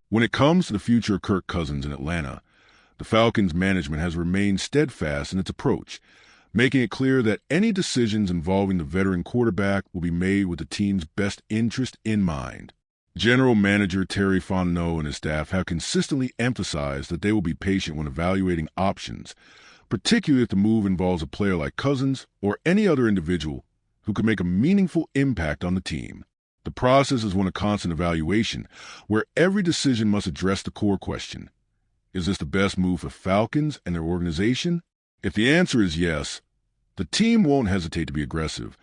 When it comes to the future of Kirk Cousins in Atlanta, the Falcons management has remained steadfast in its approach, making it clear that any decisions involving the veteran quarterback will be made with the team's best interest in mind. General Manager Terry Fontenot and his staff have consistently emphasized that they will be patient when evaluating options, particularly if the move involves a player like Cousins or any other individual who could make a meaningful impact on the team. The process is one of constant evaluation, where every decision must address the core question: is this the best move for Falcons and their organization? If the answer is yes, the team won't hesitate to be aggressive,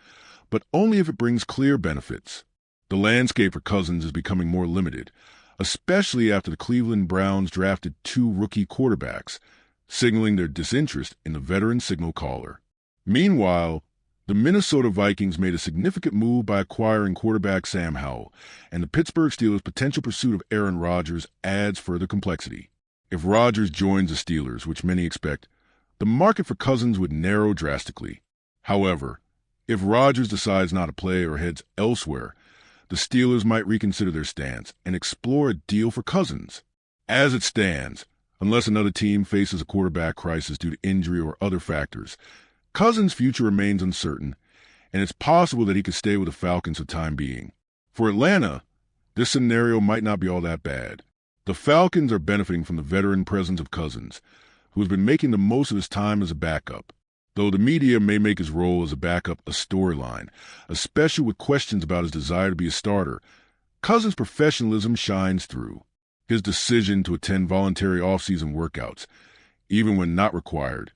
but only if it brings clear benefits. The landscape for Cousins is becoming more limited, especially after the Cleveland Browns drafted 2 rookie quarterbacks, signaling their disinterest in the veteran signal caller. Meanwhile, the Minnesota Vikings made a significant move by acquiring quarterback Sam Howell, and the Pittsburgh Steelers' potential pursuit of Aaron Rodgers adds further complexity. If Rodgers joins the Steelers, which many expect, the market for Cousins would narrow drastically. However, if Rodgers decides not to play or heads elsewhere, the Steelers might reconsider their stance and explore a deal for Cousins. As it stands, unless another team faces a quarterback crisis due to injury or other factors, Cousins' future remains uncertain, and it's possible that he could stay with the Falcons for the time being. For Atlanta, this scenario might not be all that bad. The Falcons are benefiting from the veteran presence of Cousins, who has been making the most of his time as a backup, though the media may make his role as a backup a storyline, especially with questions about his desire to be a starter. Cousins' professionalism shines through. His decision to attend voluntary off-season workouts, even when not required,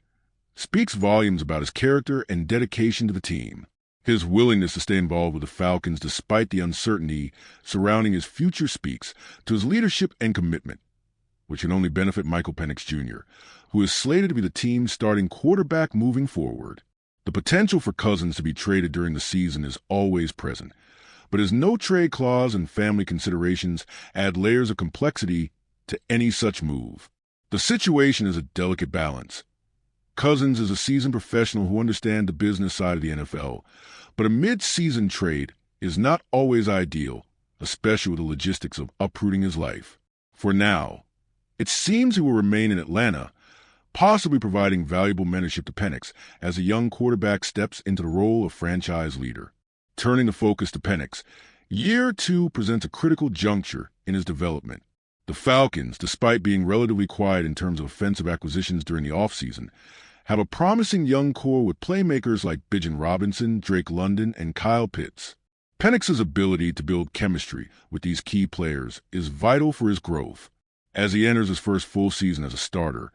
speaks volumes about his character and dedication to the team. His willingness to stay involved with the Falcons despite the uncertainty surrounding his future speaks to his leadership and commitment, which can only benefit Michael Penix Jr., who is slated to be the team's starting quarterback moving forward. The potential for Cousins to be traded during the season is always present, but his no-trade clause and family considerations add layers of complexity to any such move. The situation is a delicate balance. Cousins is a seasoned professional who understands the business side of the NFL, but a mid-season trade is not always ideal, especially with the logistics of uprooting his life. For now, it seems he will remain in Atlanta, possibly providing valuable mentorship to Penix as a young quarterback steps into the role of franchise leader. Turning the focus to Penix, year 2 presents a critical juncture in his development. The Falcons, despite being relatively quiet in terms of offensive acquisitions during the offseason, have a promising young core with playmakers like Bijan Robinson, Drake London, and Kyle Pitts. Penix's ability to build chemistry with these key players is vital for his growth. As he enters his first full season as a starter,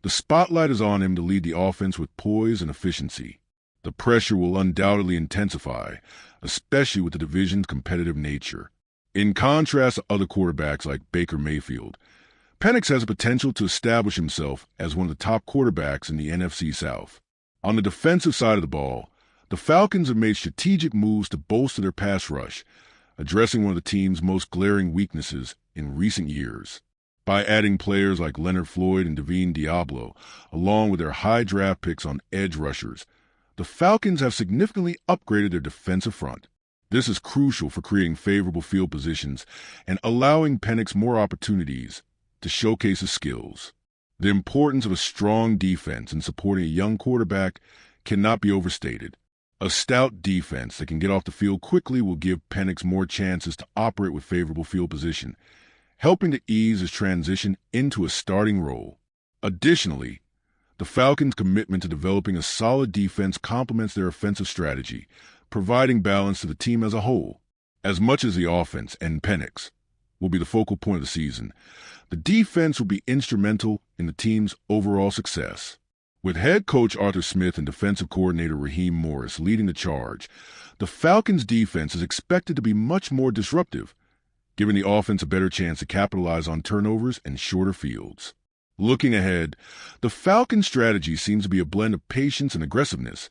the spotlight is on him to lead the offense with poise and efficiency. The pressure will undoubtedly intensify, especially with the division's competitive nature. In contrast to other quarterbacks like Baker Mayfield, Penix has the potential to establish himself as one of the top quarterbacks in the NFC South. On the defensive side of the ball, the Falcons have made strategic moves to bolster their pass rush, addressing one of the team's most glaring weaknesses in recent years. By adding players like Leonard Floyd and Devine Diablo, along with their high draft picks on edge rushers, the Falcons have significantly upgraded their defensive front. This is crucial for creating favorable field positions and allowing Penix more opportunities to showcase his skills. The importance of a strong defense in supporting a young quarterback cannot be overstated. A stout defense that can get off the field quickly will give Penix more chances to operate with favorable field position, helping to ease his transition into a starting role. Additionally, the Falcons' commitment to developing a solid defense complements their offensive strategy, providing balance to the team as a whole. As much as the offense and Penix will be the focal point of the season, the defense will be instrumental in the team's overall success. With head coach Arthur Smith and defensive coordinator Raheem Morris leading the charge, the Falcons' defense is expected to be much more disruptive, giving the offense a better chance to capitalize on turnovers and shorter fields. Looking ahead, the Falcons' strategy seems to be a blend of patience and aggressiveness,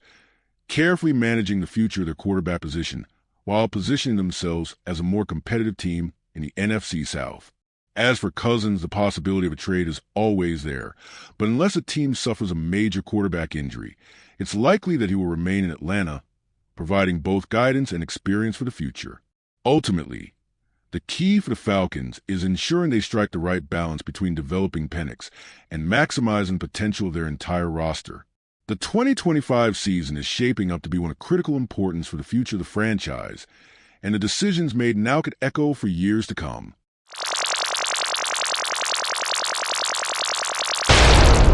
carefully managing the future of their quarterback position while positioning themselves as a more competitive team in the NFC South. As for Cousins, the possibility of a trade is always there, but unless a team suffers a major quarterback injury, it's likely that he will remain in Atlanta, providing both guidance and experience for the future. Ultimately, The key for the Falcons is ensuring they strike the right balance between developing Penix and maximizing the potential of their entire roster. The 2025 season is shaping up to be one of critical importance for the future of the franchise, and the decisions made now could echo for years to come.